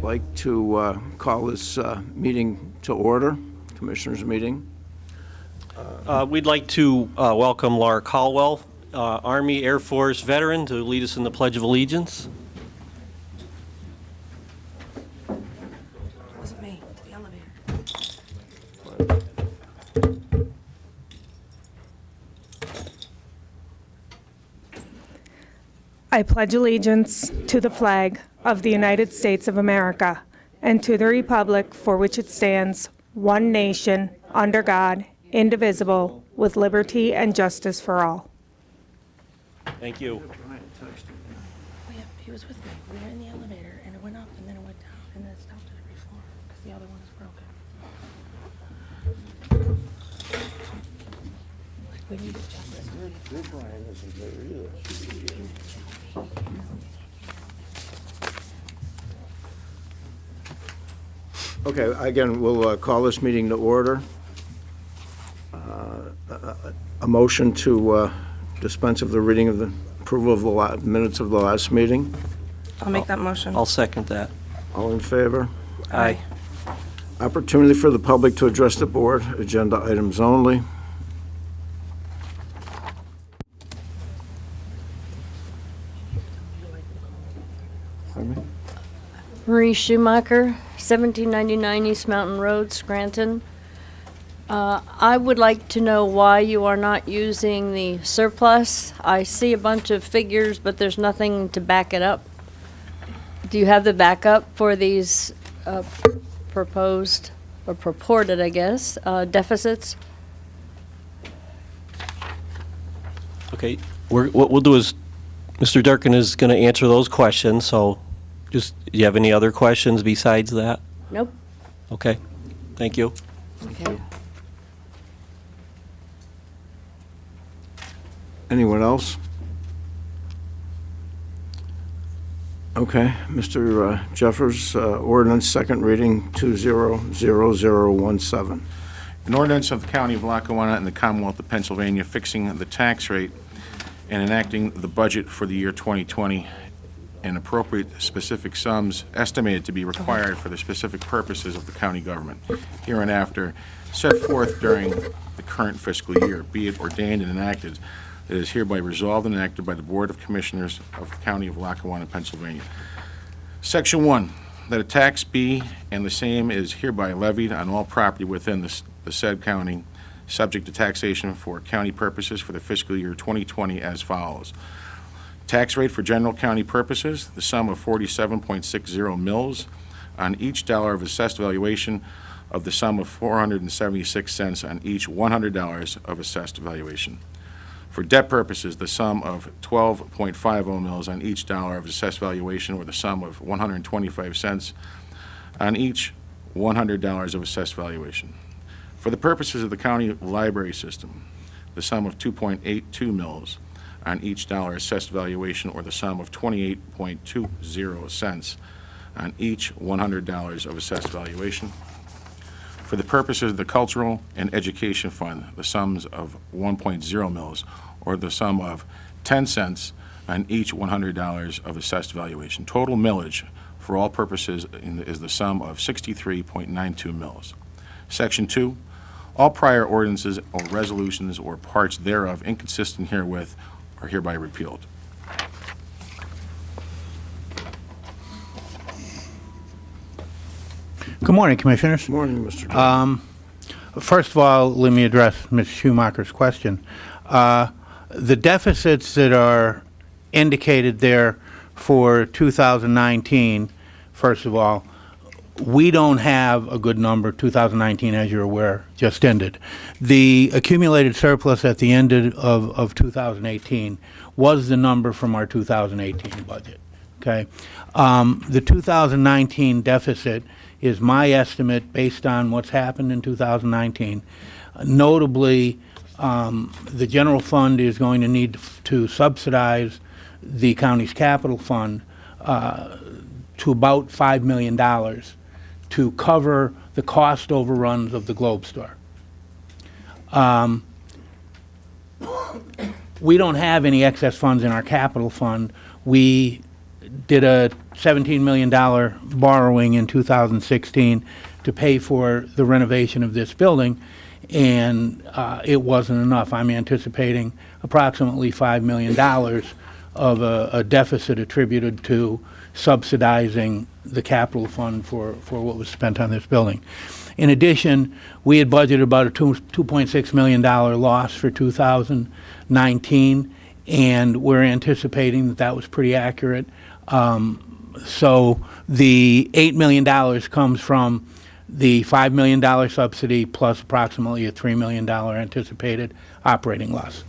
like to call this meeting to order, Commissioners' meeting. We'd like to welcome Laura Caldwell, Army Air Force veteran, to lead us in the Pledge of Allegiance. Wasn't me, the elevator. I pledge allegiance to the flag of the United States of America and to the republic for which it stands, one nation, under God, indivisible, with liberty and justice for all. Thank you. Oh yeah, he was with me. We were in the elevator and it went up and then it went down and then it stopped at every floor because the other one is broken. Like we needed justice. Your Brian isn't there either. Okay, again, we'll call this meeting to order. A motion to dispense of the reading of the approval of the minutes of the last meeting. I'll make that motion. I'll second that. All in favor? Aye. Opportunity for the public to address the board, agenda items only. Marie Schumacher, 1799 East Mountain Road, Scranton. I would like to know why you are not using the surplus. I see a bunch of figures, but there's nothing to back it up. Do you have the backup for these proposed, or purported, I guess, deficits? Okay, what we'll do is, Mr. Durkin is going to answer those questions, so just, do you have any other questions besides that? Nope. Okay, thank you. Okay. Anyone else? Okay, Mr. Jeffers, ordinance second reading 200017. An ordinance of the County of Lackawanna and the Commonwealth of Pennsylvania fixing the tax rate and enacting the budget for the year 2020 and appropriate specific sums estimated to be required for the specific purposes of the county government, hereinafter set forth during the current fiscal year, be it ordained and enacted, that is hereby resolved and enacted by the Board of Commissioners of the County of Lackawanna, Pennsylvania. Section 1, that a tax be and the same is hereby levied on all property within the said county, subject to taxation for county purposes for the fiscal year 2020 as follows. Tax rate for general county purposes, the sum of 47.60 mils on each dollar of assessed valuation of the sum of 476 cents on each $100 of assessed valuation. For debt purposes, the sum of 12.50 mils on each dollar of assessed valuation or the sum of 125 cents on each $100 of assessed valuation. For the purposes of the county library system, the sum of 2.82 mils on each dollar assessed valuation or the sum of 28.20 cents on each $100 of assessed valuation. For the purposes of the cultural and education fund, the sums of 1.0 mils or the sum of 10 cents on each $100 of assessed valuation. Total millage for all purposes is the sum of 63.92 mils. Section 2, all prior ordinances or resolutions or parts thereof inconsistent herewith are hereby repealed. Good morning, Commissioners. Good morning, Mr. Durkin. First of all, let me address Ms. Schumacher's question. The deficits that are indicated there for 2019, first of all, we don't have a good number. 2019, as you're aware, just ended. The accumulated surplus at the end of 2018 was the number from our 2018 budget. Okay, the 2019 deficit is my estimate based on what's happened in 2019. Notably, the general fund is going to need to subsidize the county's capital fund to about $5 million to cover the cost overruns of the Globe Store. We don't have any excess funds in our capital fund. We did a $17 million borrowing in 2016 to pay for the renovation of this building, and it wasn't enough. I'm anticipating approximately $5 million of a deficit attributed to subsidizing the capital fund for what was spent on this building. In addition, we had budgeted about a $2.6 million loss for 2019, and we're anticipating that that was pretty accurate. So the $8 million comes from the $5 million subsidy plus approximately a $3 million anticipated operating loss.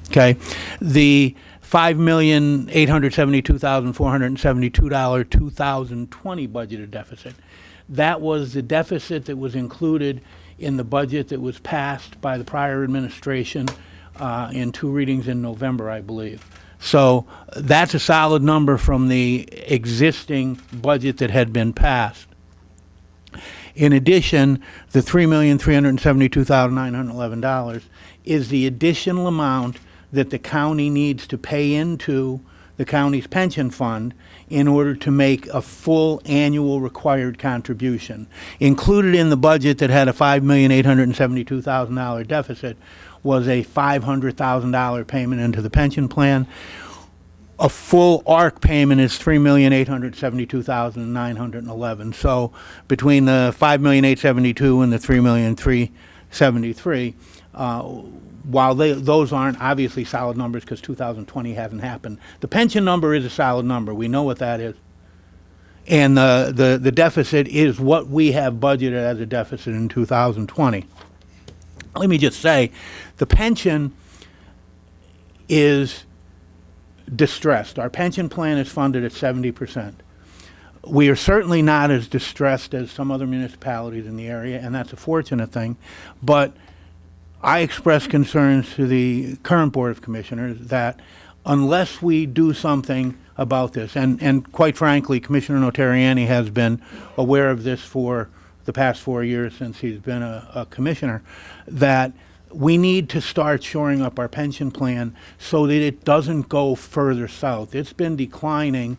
Okay? The $5,872,472 2020 budgeted deficit, that was the deficit that was included in the budget that was passed by the prior administration in 2 readings in November, I believe. So that's a solid number from the existing budget that had been passed. In addition, the $3,372,911 is the additional amount that the county needs to pay into the county's pension fund in order to make a full annual required contribution. Included in the budget that had a $5,872,000 deficit was a $500,000 payment into the pension plan. A full ARC payment is $3,872,911. So between the $5,872,000 and the $3,373,000, while those aren't obviously solid numbers because 2020 hasn't happened, the pension number is a solid number. We know what that is. And the deficit is what we have budgeted as a deficit in 2020. Let me just say, the pension is distressed. Our pension plan is funded at 70%. We are certainly not as distressed as some other municipalities in the area, and that's a fortunate thing. But I express concerns to the current Board of Commissioners that unless we do something about this, and quite frankly, Commissioner Notarianni has been aware of this for the past 4 years since he's been a commissioner, that we need to start shoring up our pension plan so that it doesn't go further south. It's been declining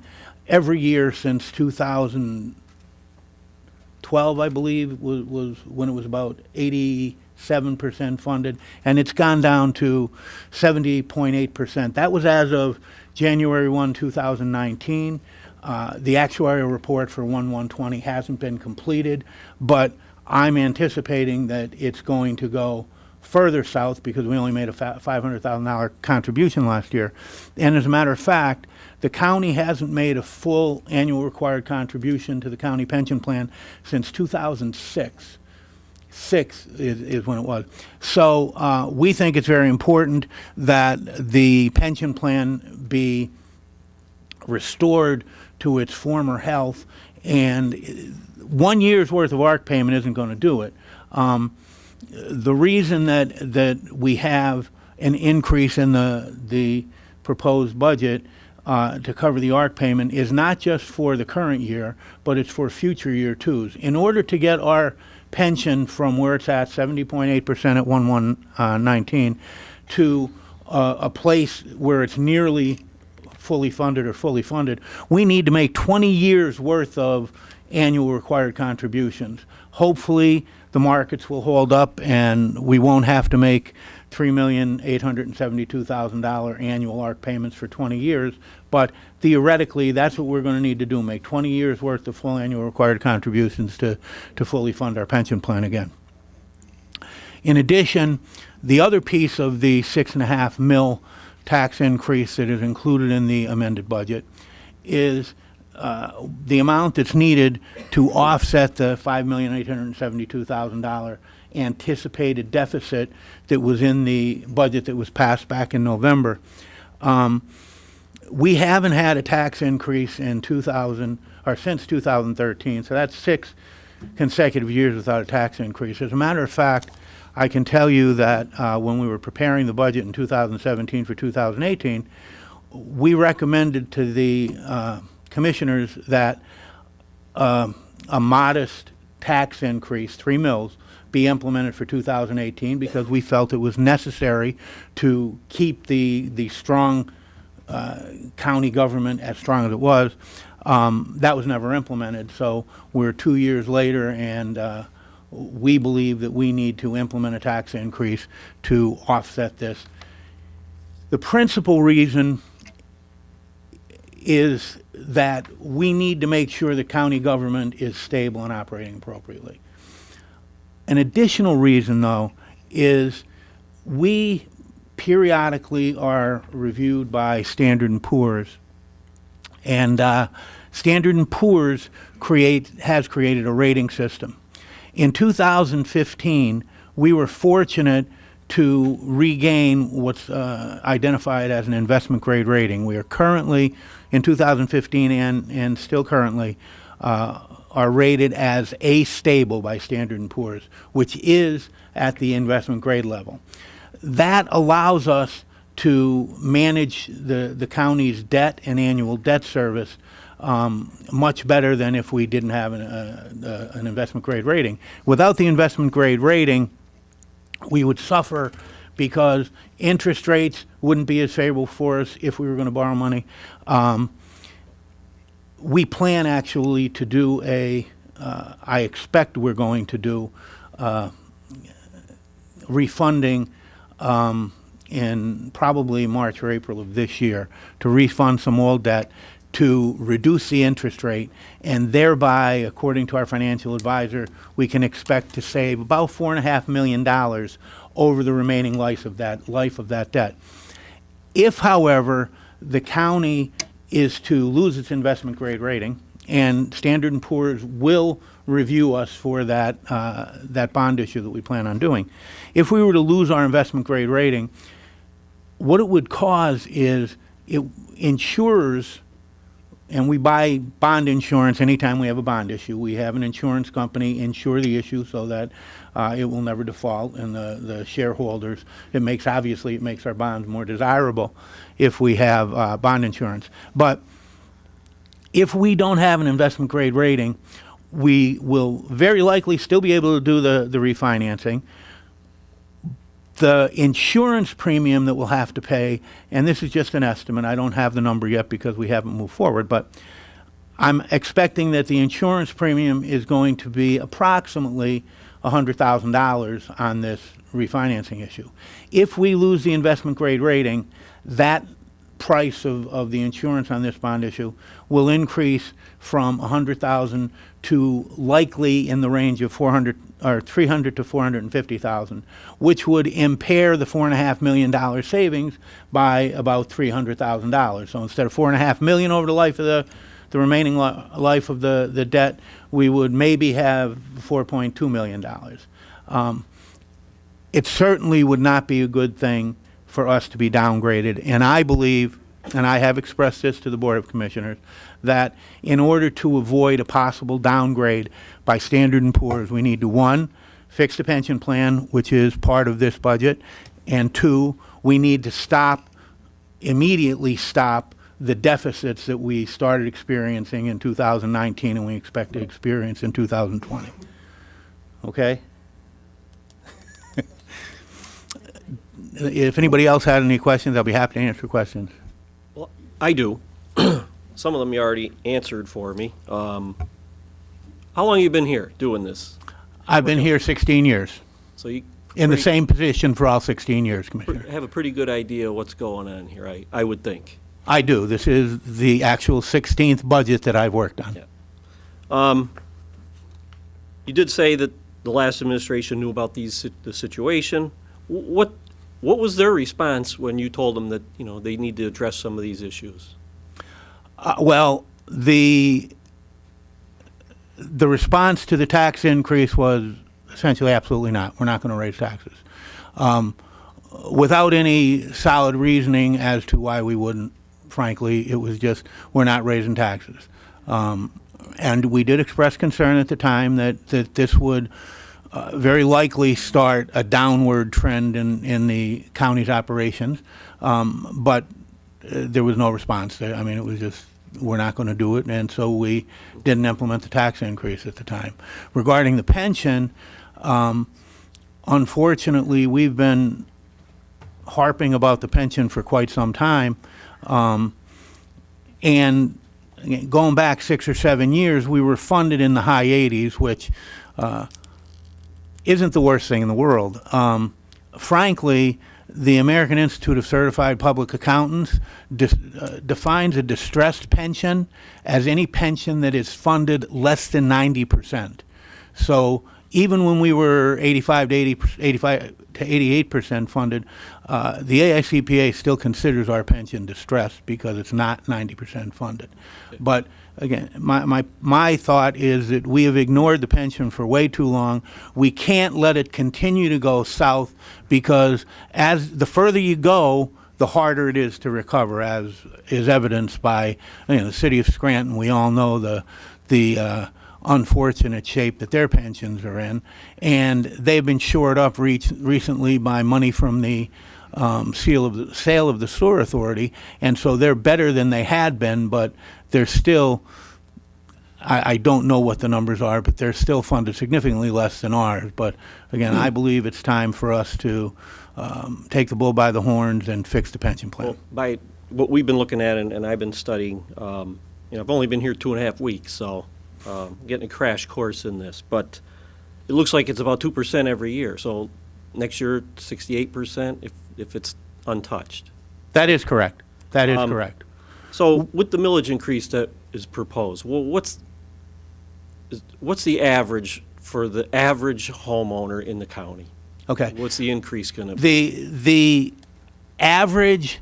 every year since 2012, I believe, was when it was about 87% funded, and it's gone down to 70.8%. That was as of January 1, 2019. The actuarial report for 1/1/20 hasn't been completed, but I'm anticipating that it's going to go further south because we only made a $500,000 contribution last year. And as a matter of fact, the county hasn't made a full annual required contribution to the county pension plan since 2006. Six is when it was. So we think it's very important that the pension plan be restored to its former health, and 1 year's worth of ARC payment isn't going to do it. The reason that we have an increase in the proposed budget to cover the ARC payment is not just for the current year, but it's for future year twos. In order to get our pension from where it's at, 70.8% at 1/1/19, to a place where it's nearly fully funded or fully funded, we need to make 20 years worth of annual required contributions. Hopefully, the markets will hold up and we won't have to make $3,872,000 annual ARC payments for 20 years, but theoretically, that's what we're going to need to do, make 20 years worth of full annual required contributions to fully fund our pension plan again. In addition, the other piece of the $6.5 million tax increase that is included in the amended budget is the amount that's needed to offset the $5,872,000 anticipated deficit that was in the budget that was passed back in November. We haven't had a tax increase in since 2013, so that's 6 consecutive years without a tax increase. As a matter of fact, I can tell you that when we were preparing the budget in 2017 for 2018, we recommended to the commissioners that a modest tax increase, 3 mils, be implemented for 2018 because we felt it was necessary to keep the strong county government as strong as it was. That was never implemented, so we're 2 years later, and we believe that we need to implement a tax increase to offset this. The principal reason is that we need to make sure the county government is stable and operating appropriately. An additional reason, though, is we periodically are reviewed by Standard & Poor's, and Standard & Poor's has created a rating system. In 2015, we were fortunate to regain what's identified as an investment grade rating. We are currently, in 2015 and still currently, are rated as A stable by Standard & Poor's, which is at the investment grade level. That allows us to manage the county's debt and annual debt service much better than if we didn't have an investment grade rating. Without the investment grade rating, we would suffer because interest rates wouldn't be as favorable for us if we were going to borrow money. We plan actually to do I expect we're going to do refunding in probably March or April of this year to refund some old debt to reduce the interest rate, and thereby, according to our financial advisor, we can expect to save about $4.5 million over the remaining life of that debt. If, however, the county is to lose its investment grade rating, and Standard & Poor's will review us for that bond issue that we plan on doing. If we were to lose our investment grade rating, what it would cause is insurers, and we buy bond insurance anytime we have a bond issue. We have an insurance company insure the issue so that it will never default, and the shareholders, it makes our bonds more desirable if we have bond insurance. But if we don't have an investment grade rating, we will very likely still be able to do the refinancing. The insurance premium that we'll have to pay, and this is just an estimate, I don't have the number yet because we haven't moved forward, but I'm expecting that the insurance premium is going to be approximately $100,000 on this refinancing issue. If we lose the investment grade rating, that price of the insurance on this bond issue will increase from $100,000 to likely in the range of $300,000 to $450,000, which would impair the $4.5 million savings by about $300,000. So instead of $4.5 million over the life of the remaining life of the debt, we would maybe have $4.2 million. It certainly would not be a good thing for us to be downgraded, and I believe, and I have expressed this to the Board of Commissioners, that in order to avoid a possible downgrade by Standard & Poor's, we need to, one, fix the pension plan, which is part of this budget, and two, we need to immediately stop the deficits that we started experiencing in 2019 and we expect to experience in 2020. Okay? If anybody else had any questions, I'll be happy to answer questions. Well, I do. Some of them you already answered for me. How long have you been here doing this? I've been here 16 years, So you in the same position for all 16 years, Commissioner. have a pretty good idea what's going on here, I would think. I do. This is the actual 16th budget that I've worked on. Yeah. You did say that the last administration knew about the situation. What was their response when you told them that, they need to address some of these issues? Well, the response to the tax increase was essentially absolutely not. We're not going to raise taxes. Without any solid reasoning as to why we wouldn't, frankly, it was just, we're not raising taxes. And we did express concern at the time that this would very likely start a downward trend in the county's operations, but there was no response. I mean, it was just, we're not going to do it, and so we didn't implement the tax increase at the time. Regarding the pension, unfortunately, we've been harping about the pension for quite some time. And again, going back 6 or 7 years, we were funded in the high 80s, which isn't the worst thing in the world. Frankly, the American Institute of Certified Public Accountants defines a distressed pension as any pension that is funded less than 90%. So even when we were 85 to 88% funded, the AICPA still considers our pension distressed because it's not 90% funded. But again, my thought is that we have ignored the pension for way too long. We can't let it continue to go south because as the further you go, the harder it is to recover, as is evidenced by the city of Scranton. We all know the unfortunate shape that their pensions are in, and they've been shored up recently by money from the sale of the sewer authority, and so they're better than they had been, but they're still, I don't know what the numbers are, but they're still funded significantly less than ours. But again, I believe it's time for us to take the bull by the horns and fix the pension plan. Well, by what we've been looking at, and I've been studying, I've only been here 2.5 weeks, so getting a crash course in this. But it looks like it's about 2% every year. So next year, 68% if it's untouched. That is correct. That is correct. So with the millage increase that is proposed, well, what's the average for the average homeowner in the county? Okay. What's the increase going to be? The average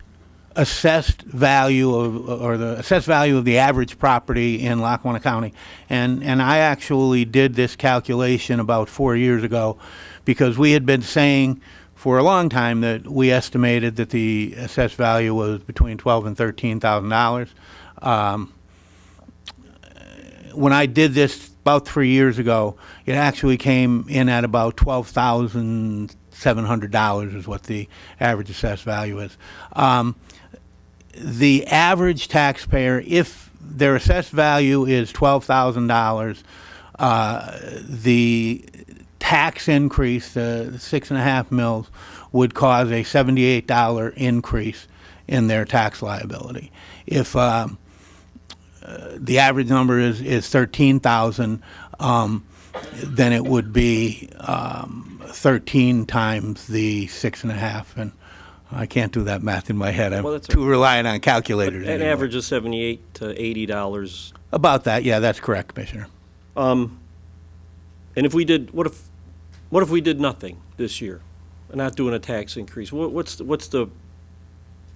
assessed value or the assessed value of the average property in Lackawanna County, and I actually did this calculation about 4 years ago because we had been saying for a long time that we estimated that the assessed value was between $12,000 and $13,000. When I did this about 3 years ago, it actually came in at about $12,700 is what the average assessed value is. The average taxpayer, if their assessed value is $12,000, the tax increase, the 6.5 mils, would cause a $78 increase in their tax liability. If the average number is 13,000, then it would be 13 times the 6.5, and I can't do that math in my head. I'm too reliant on calculators. An average of $78 to $80. About that, yeah, that's correct, Commissioner. And if we did, what if we did nothing this year, not doing a tax increase? What's the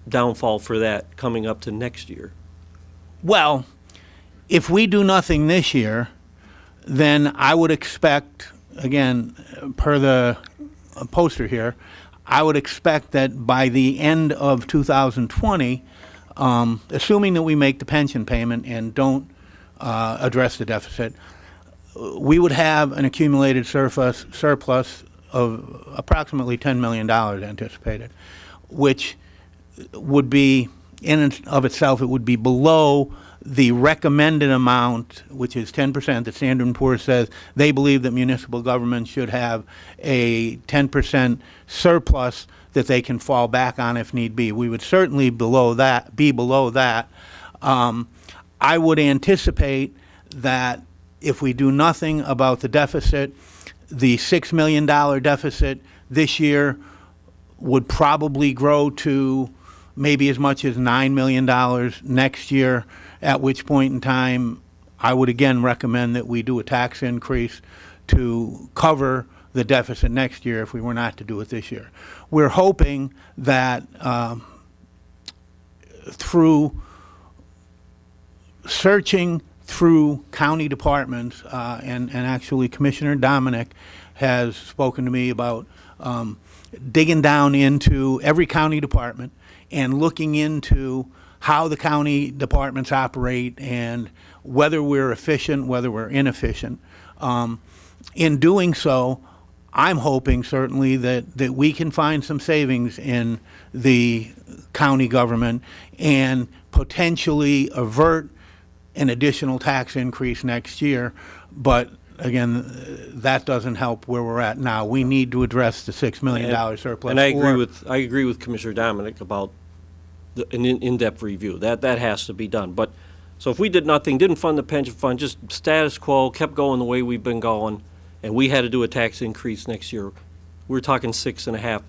downfall for that coming up to next year? Well, if we do nothing this year, then I would expect, again, per the poster here, I would expect that by the end of 2020, assuming that we make the pension payment and don't address the deficit, we would have an accumulated surplus of approximately $10 million anticipated, which would be, in and of itself, it would be below the recommended amount, which is 10%. The Standard & Poor's says they believe that municipal governments should have a 10% surplus that they can fall back on if need be. We would certainly be below that. I would anticipate that if we do nothing about the deficit, the $6 million deficit this year would probably grow to maybe as much as $9 million next year, at which point in time I would again recommend that we do a tax increase to cover the deficit next year if we were not to do it this year. We're hoping that through searching through county departments, and actually Commissioner Domenick has spoken to me about digging down into every county department and looking into how the county departments operate and whether we're efficient, whether we're inefficient. In doing so, I'm hoping certainly that we can find some savings in the county government and potentially avert an additional tax increase next year. But again, that doesn't help where we're at now. We need to address the $6 million surplus. And I agree with Commissioner Domenick about an in-depth review. That has to be done. But, so if we did nothing, didn't fund the pension fund, just status quo, kept going the way we've been going, and we had to do a tax increase next year, we're talking 6.5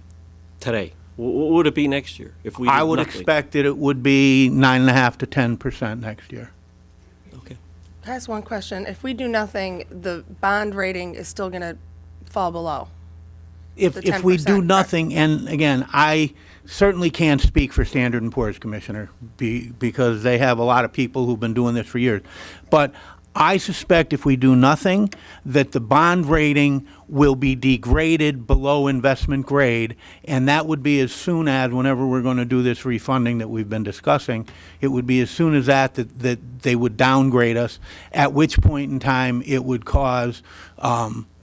today. What would it be next year if we did I would nothing? expect that it would be 9.5 to 10% next year. Okay. Can I ask one question? If we do nothing, the bond rating is still going to fall below. If The we 10%, do correct. nothing, and again, I certainly can't speak for Standard & Poor's, Commissioner, because they have a lot of people who've been doing this for years. But I suspect if we do nothing, that the bond rating will be degraded below investment grade, and that would be as soon as, whenever we're going to do this refunding that we've been discussing, it would be as soon as that they would downgrade us, at which point in time it would cause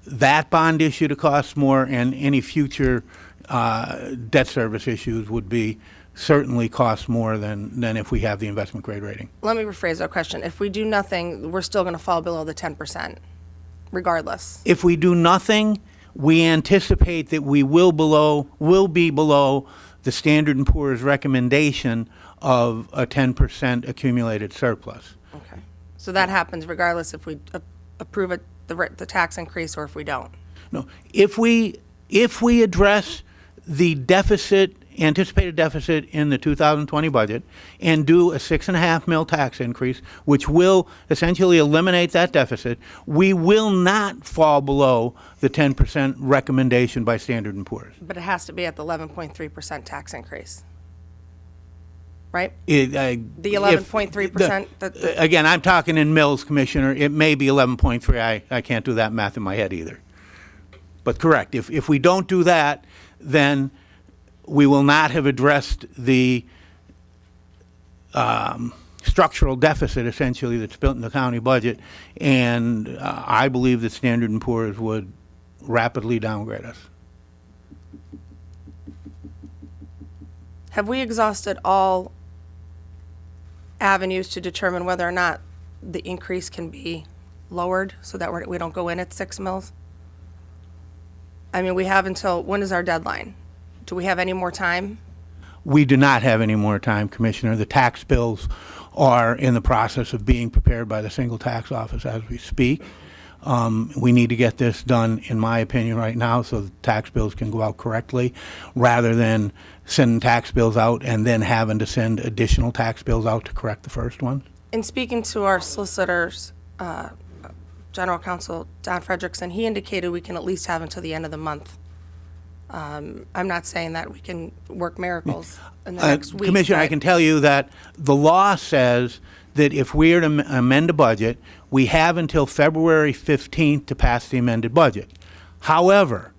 that bond issue to cost more, and any future debt service issues would be certainly cost more than if we have the investment grade rating. Let me rephrase our question. If we do nothing, we're still going to fall below the 10%, regardless. If we do nothing, we anticipate that we will be below the Standard & Poor's recommendation of a 10% accumulated surplus. Okay. So that happens regardless if we approve the tax increase or if we don't. No, if we address the deficit, anticipated deficit in the 2020 budget, and do a 6.5 mil tax increase, which will essentially eliminate that deficit, we will not fall below the 10% recommendation by Standard & Poor's. But it has to be at the 11.3% tax increase, right? The The 11.3%? Again, I'm talking in mils, Commissioner. It may be 11.3. I can't do that math in my head either. But correct. If we don't do that, then we will not have addressed the structural deficit, essentially, that's built in the county budget, and I believe that Standard & Poor's would rapidly downgrade us. Have we exhausted all avenues to determine whether or not the increase can be lowered so that we don't go in at 6 mils? I mean, we have until, when is our deadline? Do we have any more time? We do not have any more time, Commissioner. The tax bills are in the process of being prepared by the single tax office as we speak. We need to get this done, in my opinion, right now so the tax bills can go out correctly, rather than sending tax bills out and then having to send additional tax bills out to correct the first one. In speaking to our solicitors, General Counsel Don Frederickson, he indicated we can at least have until the end of the month. I'm not saying that we can work miracles in the next week. Commissioner, I but- can tell you that the law says that if we are to amend a budget, we have until February 15th to pass the amended budget. However,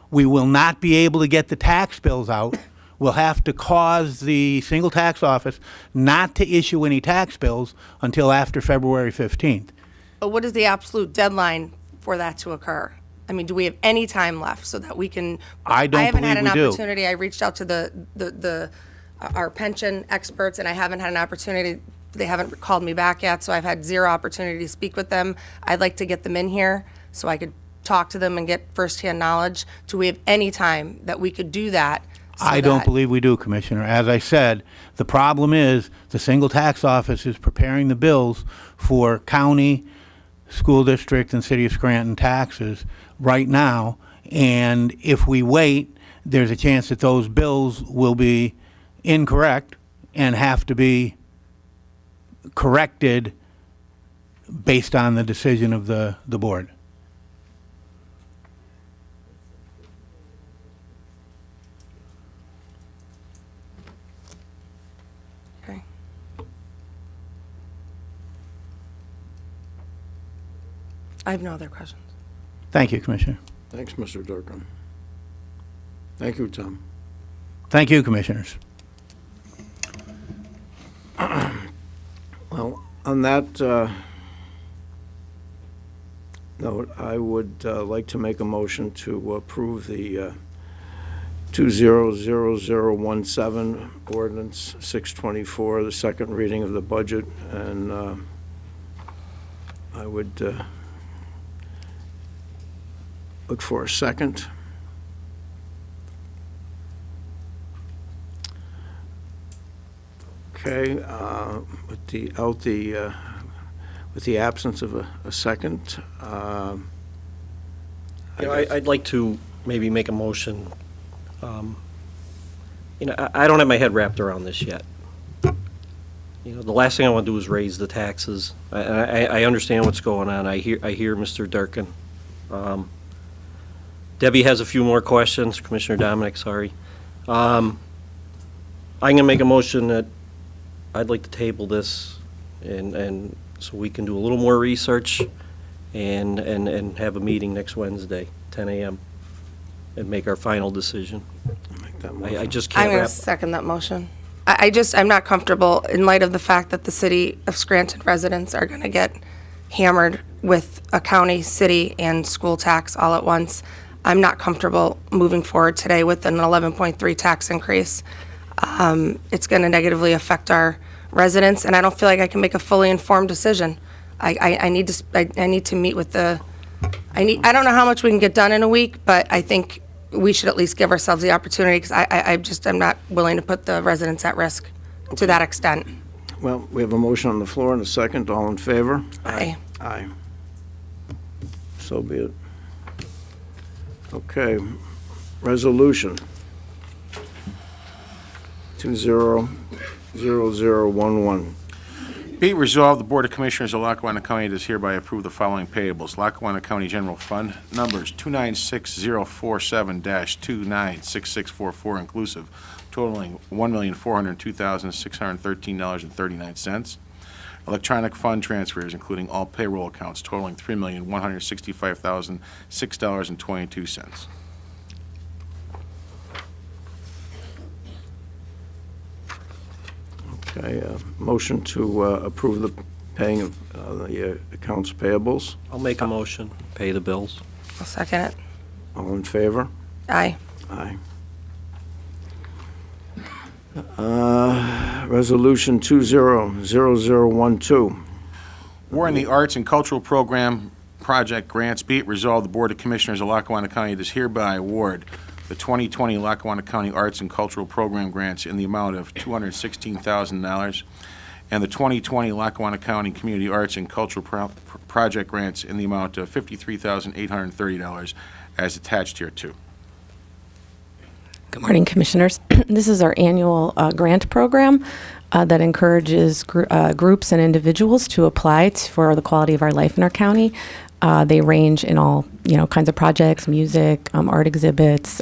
we will not be able to get the tax bills out. We'll have to cause the single tax office not to issue any tax bills until after February 15th. But what is the absolute deadline for that to occur? I mean, do we have any time left so that we can? I don't haven't had an believe we do. opportunity. I reached out to our pension experts, and I haven't had an opportunity. They haven't called me back yet, so I've had zero opportunity to speak with them. I'd like to get them in here so I could talk to them and get firsthand knowledge. Do we have any time that we could do that? So I don't that- believe we do, Commissioner. As I said, the problem is the single tax office is preparing the bills for county, school district, and city of Scranton taxes right now, and if we wait, there's a chance that those bills will be incorrect and have to be corrected based on the decision of the board. Okay. I have no other questions. Thank you, Commissioner. Thanks, Mr. Durkin. Thank you, Tom. Thank you, Commissioners. Well, on that note, I would like to make a motion to approve the 200017 Ordinance 624, the second reading of the budget, and I would look for a second. Okay, with the absence of a second, I'd like to maybe make a motion. I don't have my head wrapped around this yet. The last thing I want to do is raise the taxes. I understand what's going on. I hear Mr. Durkin. Debbie has a few more questions, Commissioner Domenick, sorry. I'm going to make a motion that I'd like to table this, and so we can do a little more research and have a meeting next Wednesday, 10 a.m., and make our final decision. make that motion. I just I'm can't going to wrap. second that motion. I'm not comfortable in light of the fact that the city of Scranton residents are going to get hammered with a county, city, and school tax all at once. I'm not comfortable moving forward today with an 11.3 tax increase. It's going to negatively affect our residents, and I don't feel like I can make a fully informed decision. I need to meet with I don't know how much we can get done in a week, but I think we should at least give ourselves the opportunity, because I'm not willing to put the residents at risk to that extent. Well, we have a motion on the floor and a second. All in favor? Aye. Aye. So be it. Okay, resolution 200011. Be it resolved, the Board of Commissioners of Lackawanna County does hereby approve the following payables. Lackawanna County General Fund, numbers 296047-296644 inclusive, totaling $1,402,613.39. Electronic fund transfers, including all payroll accounts, totaling $3,165,006.22. Okay, motion to approve the paying of the accounts payables. I'll make a motion, pay the bills. I'll second it. All in favor? Aye. Aye. Resolution 200012. Warren the Arts and Cultural Program Project Grants. Be it resolved, the Board of Commissioners of Lackawanna County does hereby award the 2020 Lackawanna County Arts and Cultural Program Grants in the amount of $216,000, and the 2020 Lackawanna County Community Arts and Cultural Project Grants in the amount of $53,830 as attached hereto. Good morning, Commissioners. This is our annual grant program that encourages groups and individuals to apply for the quality of our life in our county. They range in all kinds of projects, music, art exhibits,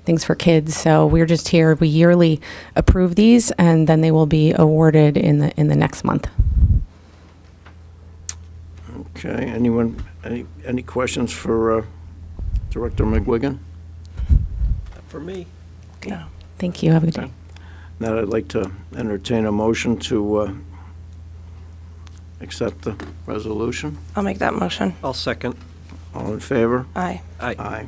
things for kids. So we're just here. We yearly approve these, and then they will be awarded in the next month. Okay, anyone, any questions for Director McGuigan? For me. No. Thank you. Have a good day. Now I'd like to entertain a motion to accept the resolution. I'll make that motion. I'll second. All in favor? Aye. Aye.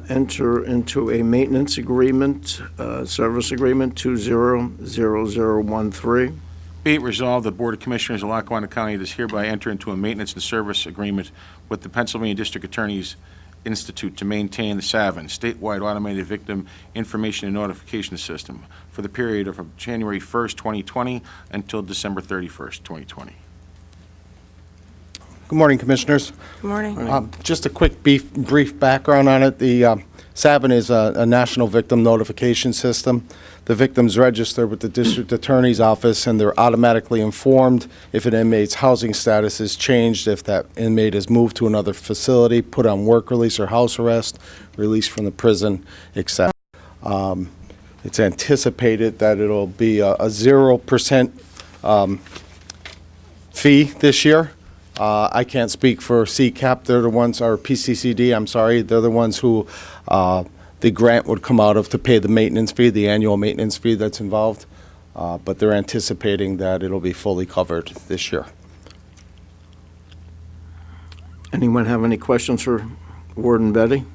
Enter into a maintenance agreement, service agreement 200013. Be it resolved, the Board of Commissioners of Lackawanna County does hereby enter into a maintenance and service agreement with the Pennsylvania District Attorney's Institute to maintain the SAVIN, statewide automated victim information and notification system, for the period of January 1st, 2020 until December 31st, 2020. Good morning, Commissioners. Good morning. Just a quick brief background on it. The SAVIN is a national victim notification system. The victims register with the District Attorney's Office, and they're automatically informed if an inmate's housing status is changed, if that inmate is moved to another facility, put on work release or house arrest, released from the prison, etc. It's anticipated that it'll be a 0% fee this year. I can't speak for CCAP. They're the ones, or PCCD, I'm sorry. They're the ones who the grant would come out of to pay the maintenance fee, the annual maintenance fee that's involved. But they're anticipating that it'll be fully covered this year. Anyone have any questions for Warden Betty?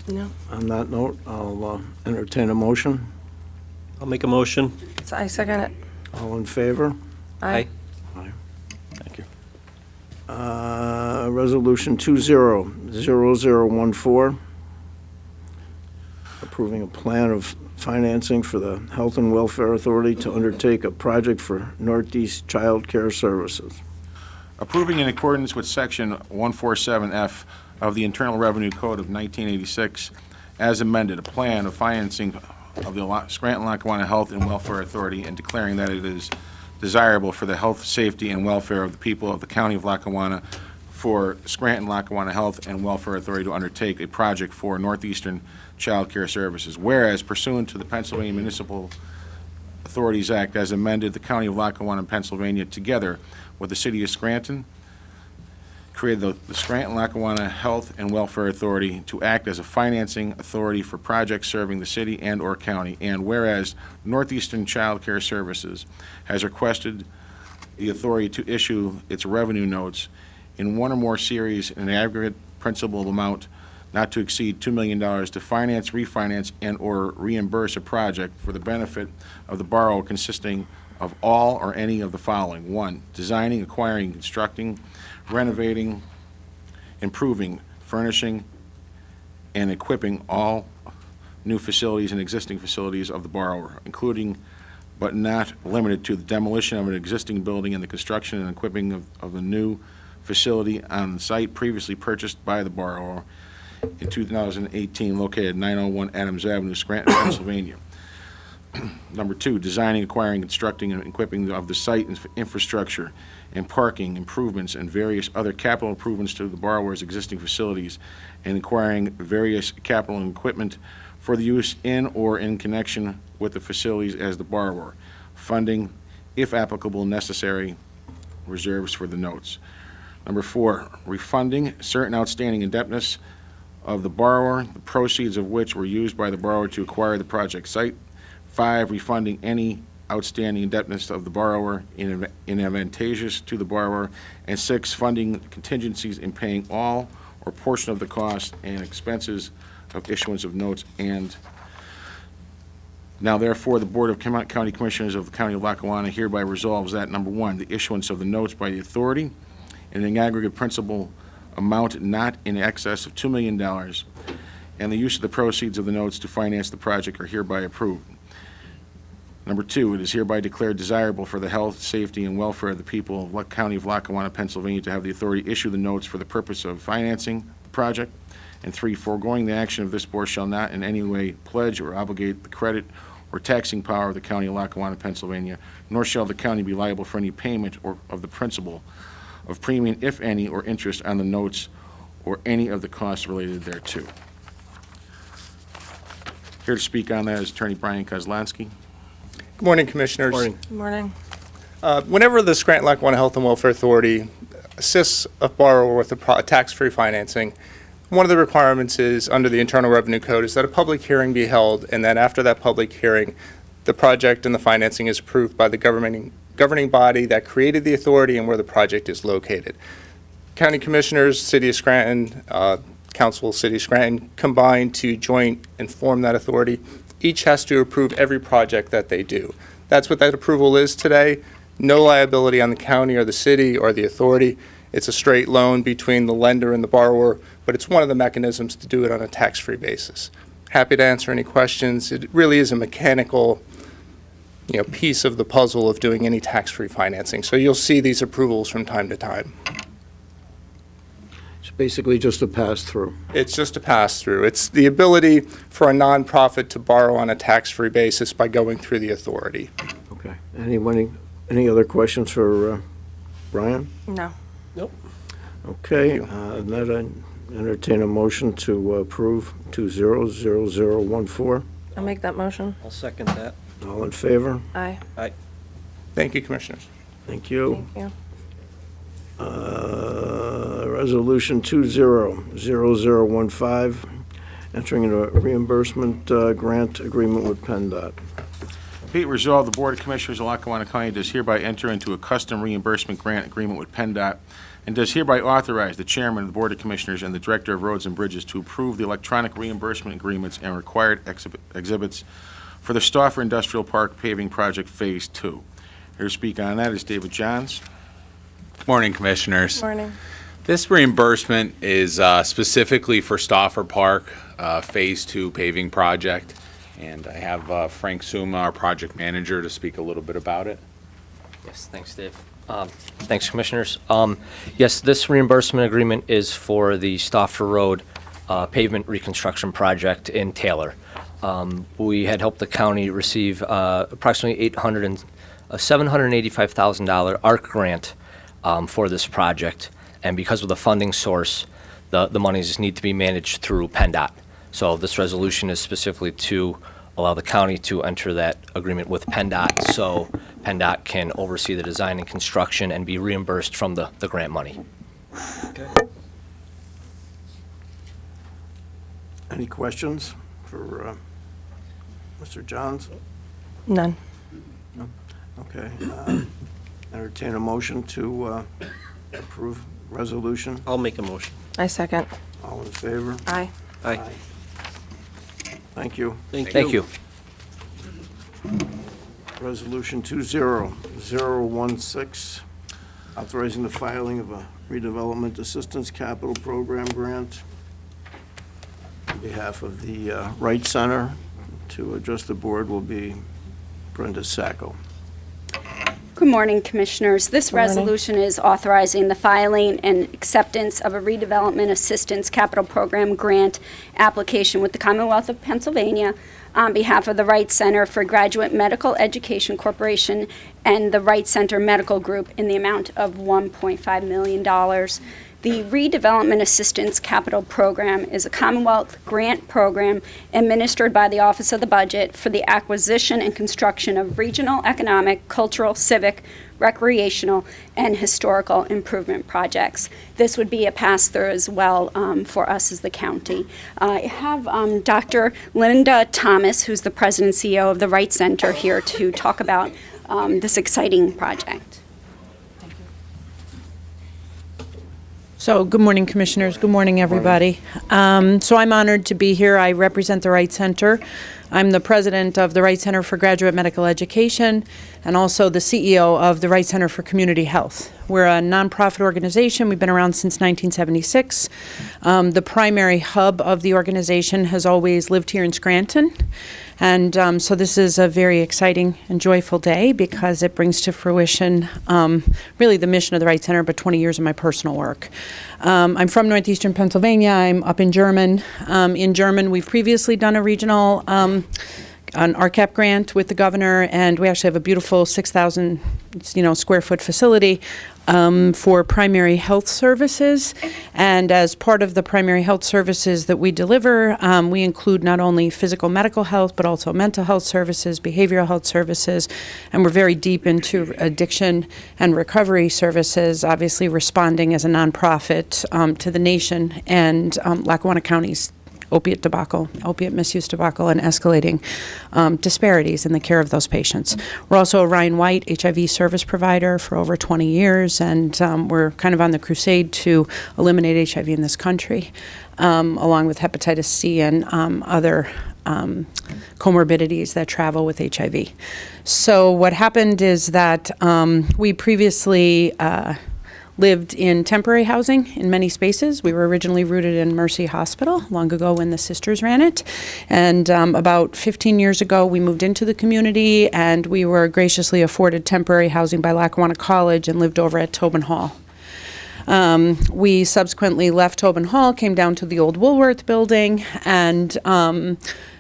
No. On that note, I'll entertain a motion. I'll make a motion. So I second it. All in favor? Aye. Thank you. Resolution 200014. approving a plan of financing for the Health and Welfare Authority to undertake a project for Northeast Child Care Services. Approving in accordance with Section 147F of the Internal Revenue Code of 1986, as amended, a plan of financing of the Scranton-Lackawanna Health and Welfare Authority, and declaring that it is desirable for the health, safety, and welfare of the people of the County of Lackawanna for Scranton-Lackawanna Health and Welfare Authority to undertake a project for Northeastern Child Care Services. Whereas pursuant to the Pennsylvania Municipal Authorities Act as amended, the County of Lackawanna, Pennsylvania, together with the City of Scranton, created the Scranton-Lackawanna Health and Welfare Authority to act as a financing authority for projects serving the city and/or county. And whereas Northeastern Child Care Services has requested the authority to issue its revenue notes in one or more series in an aggregate principal amount not to exceed $2 million to finance, refinance, and/or reimburse a project for the benefit of the borrower, consisting of all or any of the following: 1, designing, acquiring, constructing, renovating, improving, furnishing, and equipping all new facilities and existing facilities of the borrower, including but not limited to the demolition of an existing building and the construction and equipping of a new facility on the site previously purchased by the borrower in 2018, located at 901 Adams Avenue, Scranton, Pennsylvania. Number 2, designing, acquiring, constructing, and equipping of the site infrastructure and parking improvements and various other capital improvements to the borrower's existing facilities, and acquiring various capital and equipment for the use in or in connection with the facilities as the borrower. Funding, if applicable, necessary reserves for the notes. Number 4, refunding certain outstanding indebtedness of the borrower, the proceeds of which were used by the borrower to acquire the project site. 5, refunding any outstanding indebtedness of the borrower in advantageous to the borrower. And 6, funding contingencies in paying all or portion of the cost and expenses of issuance of notes. And now therefore, the Board of County Commissioners of the County of Lackawanna hereby resolves that, number 1, the issuance of the notes by the authority in an aggregate principal amount not in excess of $2 million, and the use of the proceeds of the notes to finance the project are hereby approved. Number 2, it is hereby declared desirable for the health, safety, and welfare of the people of the County of Lackawanna, Pennsylvania, to have the authority issue the notes for the purpose of financing the project. And 3, foregoing the action of this board shall not in any way pledge or obligate the credit or taxing power of the County of Lackawanna, Pennsylvania, nor shall the county be liable for any payment or of the principal of premium, if any, or interest on the notes or any of the costs related thereto. Here to speak on that is Attorney Brian Kozlowski. Good morning, Commissioners. Morning. Good morning. Whenever the Scranton-Lackawanna Health and Welfare Authority assists a borrower with a tax-free financing, one of the requirements is, under the Internal Revenue Code, is that a public hearing be held, and that after that public hearing, the project and the financing is approved by the governing body that created the authority and where the project is located. County Commissioners, City of Scranton, Council, City of Scranton, combine to joint and form that authority. Each has to approve every project that they do. That's what that approval is today. No liability on the county or the city or the authority. It's a straight loan between the lender and the borrower, but it's one of the mechanisms to do it on a tax-free basis. Happy to answer any questions. It really is a mechanical, piece of the puzzle of doing any tax-free financing. So you'll see these approvals from time to time. It's basically just a pass-through. It's just a pass-through. It's the ability for a nonprofit to borrow on a tax-free basis by going through the authority. Okay. Any other questions for Brian? No. Nope. Okay, then I entertain a motion to approve 200014. I'll make that motion. I'll second that. All in favor? Aye. Aye. Thank you, Commissioners. Thank you. Thank you. Resolution 200015, entering into a reimbursement grant agreement with PennDOT. Be it resolved, the Board of Commissioners of Lackawanna County does hereby enter into a custom reimbursement grant agreement with PennDOT and does hereby authorize the Chairman of the Board of Commissioners and the Director of Roads and Bridges to approve the electronic reimbursement agreements and required exhibits for the Stauffer Industrial Park Paving Project Phase 2. Here to speak on that is David Johns. Morning, Commissioners. Morning. This reimbursement is specifically for Stauffer Park, Phase 2 paving project. And I have Frank Suma, our project manager, to speak a little bit about it. Yes, thanks, Dave. Thanks, Commissioners. Yes, this reimbursement agreement is for the Stauffer Road pavement reconstruction project in Taylor. We had helped the county receive approximately $785,000 ARC grant for this project. And because of the funding source, the monies need to be managed through PennDOT. So this resolution is specifically to allow the county to enter that agreement with PennDOT, so PennDOT can oversee the design and construction and be reimbursed from the grant money. Any questions for Mr. Johns? None. Okay. Entertain a motion to approve resolution. I'll make a motion. I second. All in favor? Aye. Aye. Thank you. Thank you. Resolution 20016, authorizing the filing of a redevelopment assistance capital program grant on behalf of the Wright Center. To address the board will be Brenda Sacco. Good morning, Commissioners. This resolution is authorizing the filing and acceptance of a redevelopment assistance capital program grant application with the Commonwealth of Pennsylvania on behalf of the Wright Center for Graduate Medical Education Corporation and the Wright Center Medical Group in the amount of $1.5 million. The Redevelopment Assistance Capital Program is a Commonwealth grant program administered by the Office of the Budget for the acquisition and construction of regional, economic, cultural, civic, recreational, and historical improvement projects. This would be a pass-through as well for us as the county. I have Dr. Linda Thomas, who's the President and CEO of the Wright Center, here to talk about this exciting project. So, good morning, Commissioners. Good morning, everybody. So I'm honored to be here. I represent the Wright Center. I'm the president of the Wright Center for Graduate Medical Education and also the CEO of the Wright Center for Community Health. We're a nonprofit organization. We've been around since 1976. The primary hub of the organization has always lived here in Scranton. And so this is a very exciting and joyful day because it brings to fruition really the mission of the Wright Center, but 20 years of my personal work. I'm from northeastern Pennsylvania. I'm up in German. In German, we've previously done a regional an RCAP grant with the governor, and we actually have a beautiful 6,000 square foot facility for primary health services. And as part of the primary health services that we deliver, we include not only physical medical health, but also mental health services, behavioral health services, and we're very deep into addiction and recovery services, obviously responding as a nonprofit to the nation and Lackawanna County's opiate misuse debacle, and escalating disparities in the care of those patients. We're also a Ryan White HIV service provider for over 20 years, and we're kind of on the crusade to eliminate HIV in this country, along with hepatitis C and other comorbidities that travel with HIV. So what happened is that we previously lived in temporary housing in many spaces. We were originally rooted in Mercy Hospital long ago when the sisters ran it. And about 15 years ago, we moved into the community and we were graciously afforded temporary housing by Lackawanna College and lived over at Tobin Hall. We subsequently left Tobin Hall, came down to the old Woolworth building, and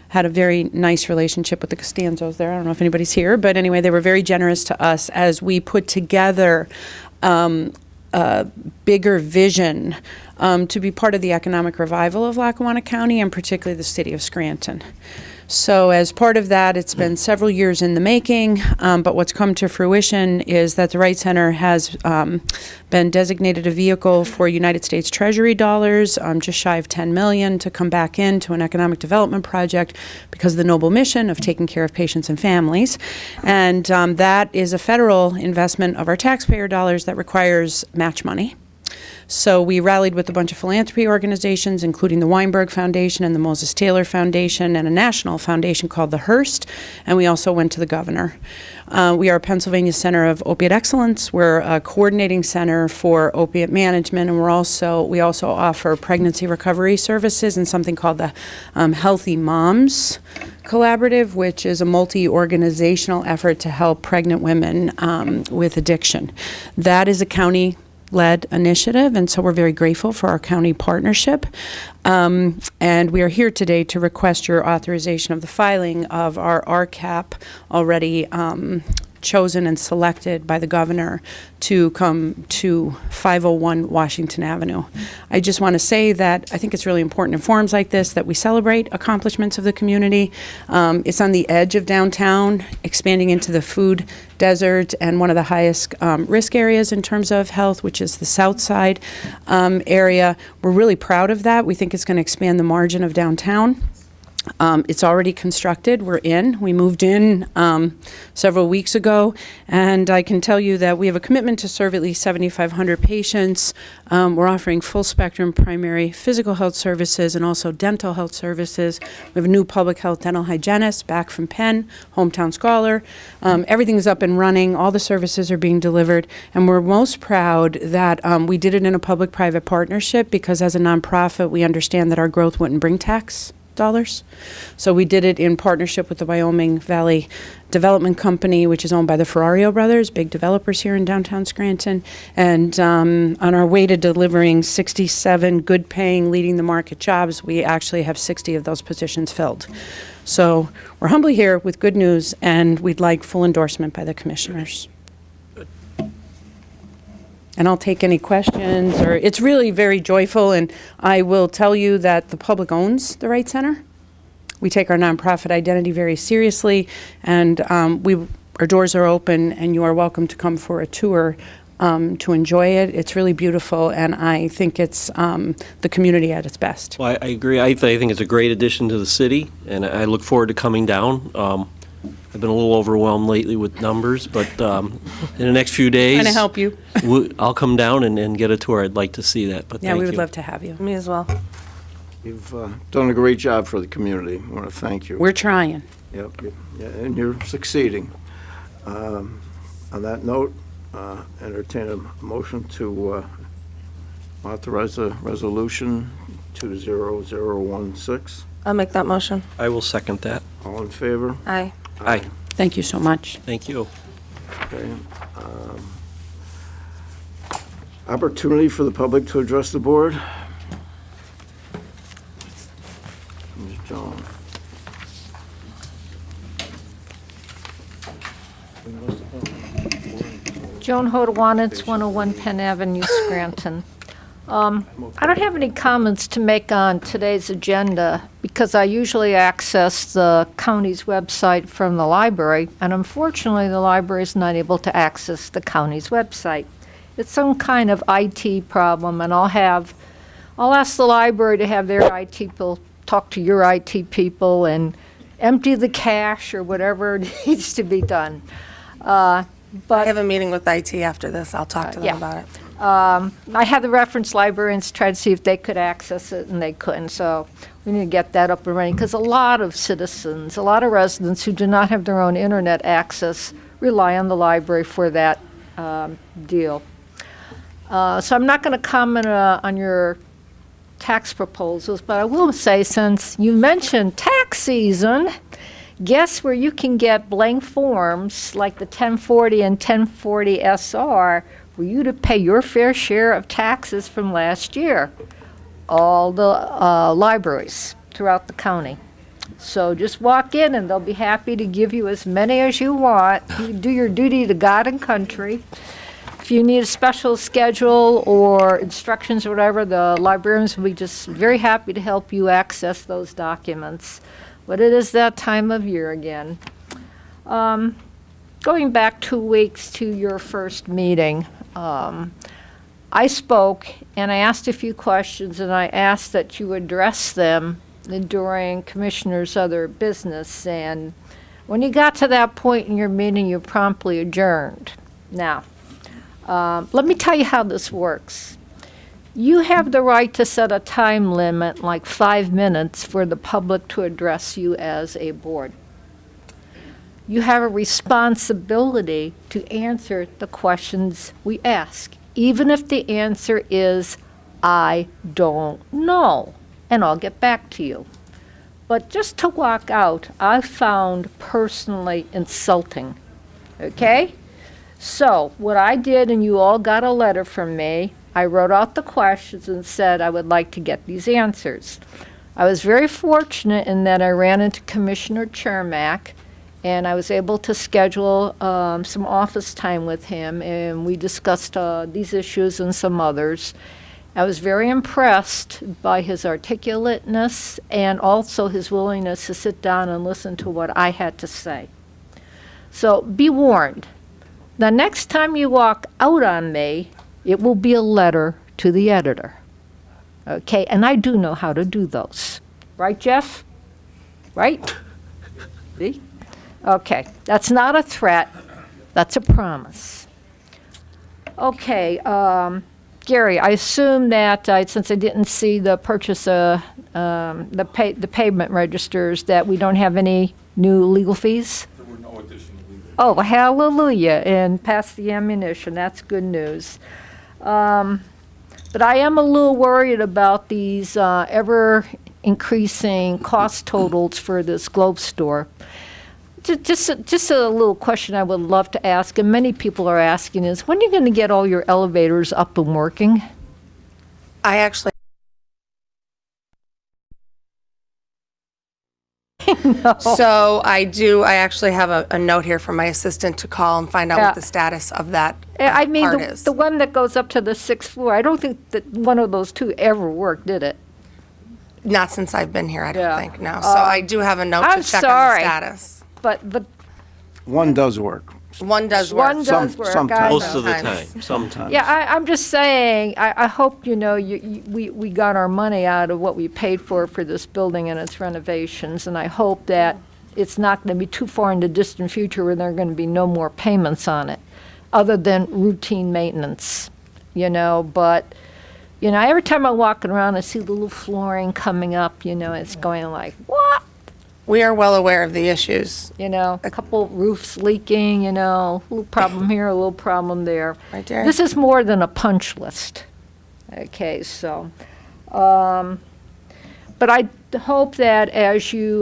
had a very nice relationship with the Costanzos there. I don't know if anybody's here, but anyway, they were very generous to us as we put together a bigger vision to be part of the economic revival of Lackawanna County and particularly the city of Scranton. So as part of that, it's been several years in the making, but what's come to fruition is that the Wright Center has been designated a vehicle for United States Treasury dollars, just shy of $10 million, to come back into an economic development project because of the noble mission of taking care of patients and families. And that is a federal investment of our taxpayer dollars that requires match money. So we rallied with a bunch of philanthropy organizations, including the Weinberg Foundation and the Moses Taylor Foundation and a national foundation called the Hearst, and we also went to the governor. We are Pennsylvania Center of Opiate Excellence. We're a coordinating center for opiate management, and we also offer pregnancy recovery services and something called the Healthy Moms Collaborative, which is a multi-organizational effort to help pregnant women with addiction. That is a county-led initiative, and so we're very grateful for our county partnership. And we are here today to request your authorization of the filing of our RCAP already chosen and selected by the governor to come to 501 Washington Avenue. I just want to say that I think it's really important in forums like this that we celebrate accomplishments of the community. It's on the edge of downtown, expanding into the food desert and one of the highest risk areas in terms of health, which is the south side area. We're really proud of that. We think it's going to expand the margin of downtown. It's already constructed. We're in. We moved in several weeks ago, and I can tell you that we have a commitment to serve at least 7,500 patients. We're offering full-spectrum primary physical health services and also dental health services. We have a new public health dental hygienist back from Penn, hometown scholar. Everything's up and running. All the services are being delivered, and we're most proud that we did it in a public-private partnership because as a nonprofit, we understand that our growth wouldn't bring tax dollars. So we did it in partnership with the Wyoming Valley Development Company, which is owned by the Ferrario brothers, big developers here in downtown Scranton. And on our way to delivering 67 good-paying, leading-the-market jobs, we actually have 60 of those positions filled. So we're humbly here with good news, and we'd like full endorsement by the commissioners. And I'll take any questions, or it's really very joyful, and I will tell you that the public owns the Wright Center. We take our nonprofit identity very seriously, and our doors are open, and you are welcome to come for a tour to enjoy it. It's really beautiful, and I think it's the community at its best. Well, I agree. I think it's a great addition to the city, and I look forward to coming down. I've been a little overwhelmed lately with numbers, but in the next few days... Trying to help you. I'll come down and get a tour. I'd like to see that, but Yeah, thank we would you. love to have you. Me as well. You've done a great job for the community. I want to thank you. We're trying. Yep, yeah, and you're succeeding. On that note, entertain a motion to authorize a resolution 20016. I'll make that motion. I will second that. All in favor? Aye. Aye. Thank you so much. Thank you. Okay. Opportunity for the public to address the board. Ms. Jones. Joan Hodawanitz, 101 Penn Avenue, Scranton. I don't have any comments to make on today's agenda because I usually access the county's website from the library, and unfortunately the library is not able to access the county's website. It's some kind of IT problem, and I'll ask the library to have their IT people talk to your IT people and empty the cache or whatever needs to be done. I have a meeting with IT after this. I'll talk to them yeah. about it. I had the reference librarians try to see if they could access it, and they couldn't. So we need to get that up and running because a lot of citizens, a lot of residents who do not have their own internet access rely on the library for that deal. So I'm not going to comment on your tax proposals, but I will say, since you mentioned tax season, guess where you can get blank forms like the 1040 and 1040 SR for you to pay your fair share of taxes from last year? All the libraries throughout the county. So just walk in and they'll be happy to give you as many as you want. You do your duty to God and country. If you need a special schedule or instructions or whatever, the librarians will be just very happy to help you access those documents. But it is that time of year again. Going back 2 weeks to your first meeting, I spoke and I asked a few questions, and I asked that you address them during commissioners' other business. And when you got to that point in your meeting, you promptly adjourned. Now, let me tell you how this works. You have the right to set a time limit, like 5 minutes, for the public to address you as a board. You have a responsibility to answer the questions we ask, even if the answer is, I don't know, and I'll get back to you. But just to walk out, I found personally insulting, okay? So what I did, and you all got a letter from me, I wrote out the questions and said I would like to get these answers. I was very fortunate in that I ran into Commissioner Chermak, and I was able to schedule some office time with him, and we discussed these issues and some others. I was very impressed by his articulateness and also his willingness to sit down and listen to what I had to say. So be warned, the next time you walk out on me, it will be a letter to the editor. Okay, and I do know how to do those. Right, Jeff? Right? See? Okay, that's not a threat, that's a promise. Okay, Gary, I assume that since I didn't see the purchase of the pavement registers, that we don't have any new legal fees? There were no additional legal. Oh, hallelujah, and pass the ammunition, that's good news. But I am a little worried about these ever increasing cost totals for this Globe store. Just a little question I would love to ask, and many people are asking, is when are you going to get all your elevators up and working? I actually, so I actually have a note here from my assistant to call and find out what the status of that I mean, part is. the one that goes up to the 6th floor, I don't think that one of those two ever worked, did it? Not since I've been here, I don't Yeah. think, no. So I do have a note I'm to check sorry. on the status. But One does work. One does work. one does work. sometimes. Most of the Sometimes. time, sometimes. Yeah, I'm just saying, I hope, we got our money out of what we paid for this building and its renovations, and I hope that it's not going to be too far in the distant future where there are going to be no more payments on it, other than routine maintenance, but, every time I'm walking around, I see the little flooring coming up, it's going like, what? We are well aware of the issues. A couple roofs leaking, a little problem here, a little problem there. Right, Jerry? This is more than a punch list. Okay, so, but I hope that as you,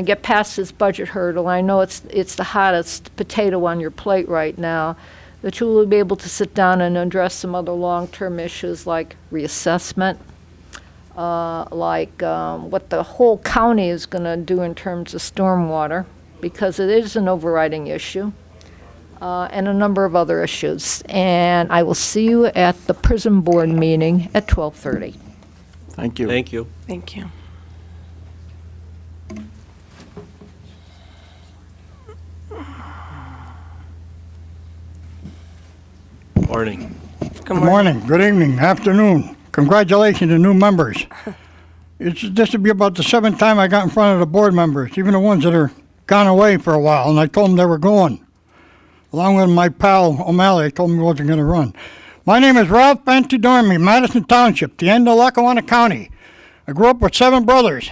get past this budget hurdle, I know it's the hottest potato on your plate right now, that you will be able to sit down and address some other long-term issues like reassessment, what the whole county is going to do in terms of stormwater, because it is an overriding issue, and a number of other issues. And I will see you at the prison board meeting at 12:30. Thank you. Thank you. Thank you. Morning. Good morning. Good evening, afternoon. Congratulations to new members. This will be about the 7th time I got in front of the board members, even the ones that are gone away for a while, and I told them they were going. Along with my pal O'Malley, I told him he wasn't going to run. My name is Ralph Bantidormi, Madison Township, the end of Lackawanna County. I grew up with 7 brothers.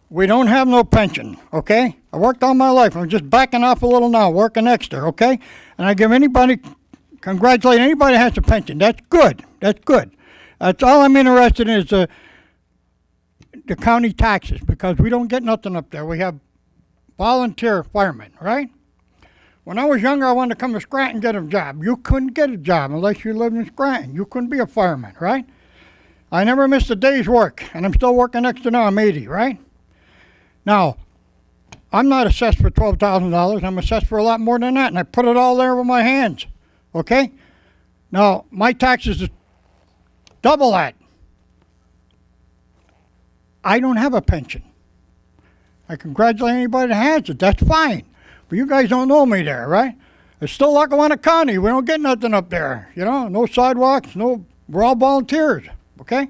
We don't have no pension, okay? I worked all my life. I'm just backing off a little now, working extra, okay? And I congratulate anybody that has a pension. That's good. That's good. That's all I'm interested in is the county taxes, because we don't get nothing up there. We have volunteer firemen, right? When I was younger, I wanted to come to Scranton and get a job. You couldn't get a job unless you lived in Scranton. You couldn't be a fireman, right? I never missed a day's work, and I'm still working extra now. I'm 80, right? Now, I'm not assessed for $12,000. I'm assessed for a lot more than that, and I put it all there with my hands, okay? Now, my taxes is double that. I don't have a pension. I congratulate anybody that has it. That's fine. But you guys don't know me there, right? It's still Lackawanna County. We don't get nothing up there. No sidewalks, we're all volunteers, okay?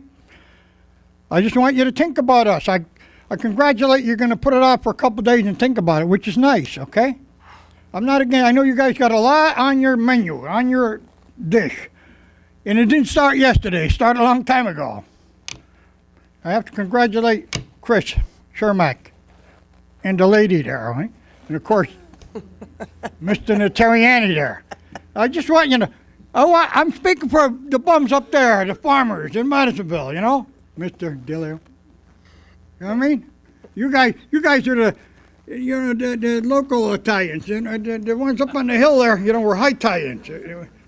I just want you to think about us. I congratulate you're going to put it off for a couple days and think about it, which is nice, okay? I'm not again. I know you guys got a lot on your menu, on your dish. And it didn't start yesterday, it started a long time ago. I have to congratulate Chris Chermak and the lady there, right? And of course, Mr. Notarianni there. I just want you to, I'm speaking for the bums up there, the farmers in Madisonville, you know? Mr. Dillio. You know what I mean? You guys are the local Italians, and the ones up on the hill there, we're high Italians.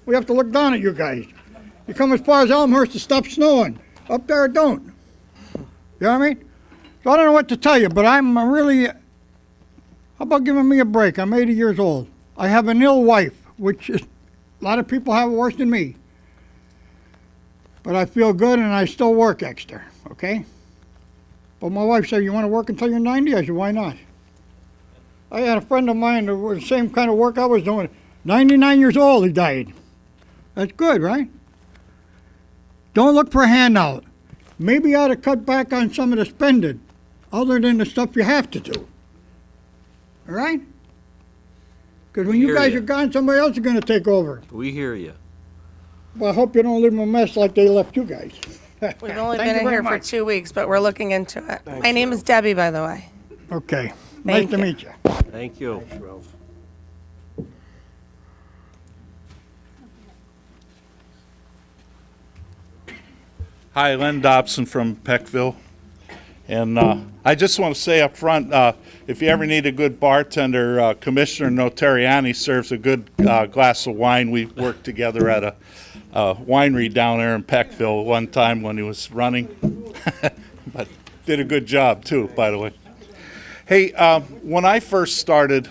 We have to look down at you guys. You come as far as Elmhurst to stop snowing. Up there, it don't. You know what I mean? So I don't know what to tell you, but I'm really, how about giving me a break? I'm 80 years old. I have an ill wife, which is, a lot of people have it worse than me. But I feel good and I still work extra, okay? But my wife said, you want to work until you're 90? I said, why not? I had a friend of mine that was the same kind of work I was doing. 99 years old, he died. That's good, right? Don't look for a handout. Maybe you ought to cut back on some of the spending, other than the stuff you have to do. All right? Because when you guys are gone, somebody else is going to take over. We hear you. Well, I hope you don't leave them a mess like they left you guys. We've only Thank been you in very here for much. 2 weeks, but we're looking into it. My name is Debbie, by the way. Okay. Thank Nice to you. meet you. Thank you. Ralph. Hi, Len Dobson from Peckville. And I just want to say up front, if you ever need a good bartender, Commissioner Notarianni serves a good glass of wine. We worked together at a winery down there in Peckville one time when he was running. But did a good job, too, by the way. Hey, when I first started,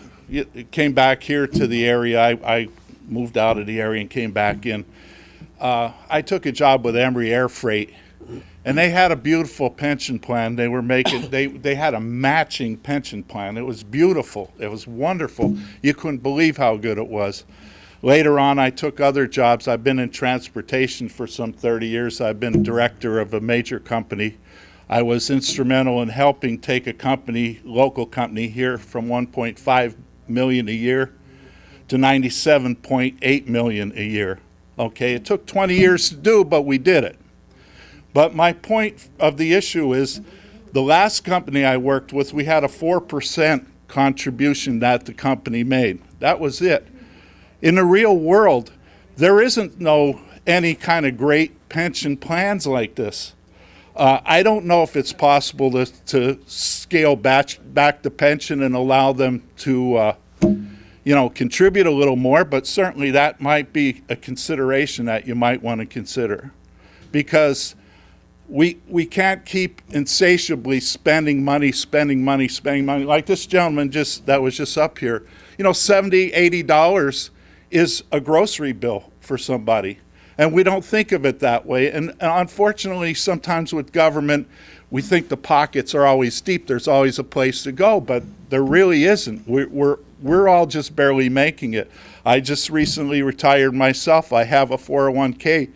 came back here to the area, I moved out of the area and came back in. I took a job with Emory Air Freight, and they had a beautiful pension plan. They were making, they had a matching pension plan. It was beautiful. It was wonderful. You couldn't believe how good it was. Later on, I took other jobs. I've been in transportation for some 30 years. I've been director of a major company. I was instrumental in helping take a company, local company here, from 1.5 million a year to 97.8 million a year. Okay, it took 20 years to do, but we did it. But my point of the issue is, the last company I worked with, we had a 4% contribution that the company made. That was it. In the real world, there isn't any kind of great pension plans like this. I don't know if it's possible to scale back the pension and allow them to contribute a little more, but certainly that might be a consideration that you might want to consider. Because we can't keep insatiably spending money. Like this gentleman that was just up here. $70, $80 is a grocery bill for somebody. And we don't think of it that way. And unfortunately, sometimes with government, we think the pockets are always deep. There's always a place to go, but there really isn't. We're all just barely making it. I just recently retired myself. I have a 401k.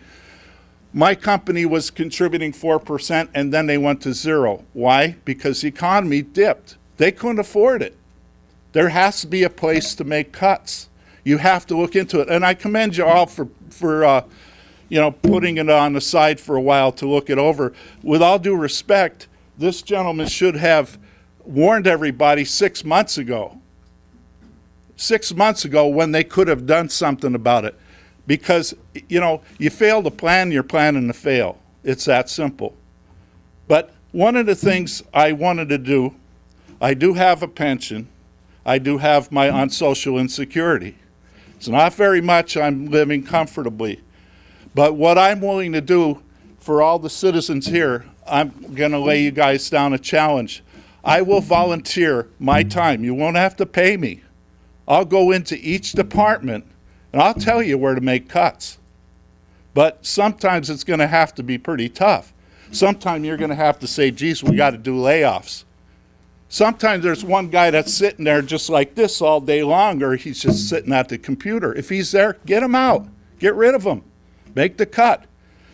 My company was contributing 4%, and then they went to zero. Why? Because the economy dipped. They couldn't afford it. There has to be a place to make cuts. You have to look into it. And I commend you all for putting it on the side for a while to look it over. With all due respect, this gentleman should have warned everybody 6 months ago. 6 months ago, when they could have done something about it. Because, you fail to plan, you're planning to fail. It's that simple. But one of the things I wanted to do, I do have a pension. I do have my on social insecurity. It's not very much. I'm living comfortably. But what I'm willing to do for all the citizens here, I'm going to lay you guys down a challenge. I will volunteer my time. You won't have to pay me. I'll go into each department and I'll tell you where to make cuts. But sometimes it's going to have to be pretty tough. Sometimes you're going to have to say, geez, we got to do layoffs. Sometimes there's one guy that's sitting there just like this all day long, or he's just sitting at the computer. If he's there, get him out. Get rid of him. Make the cut.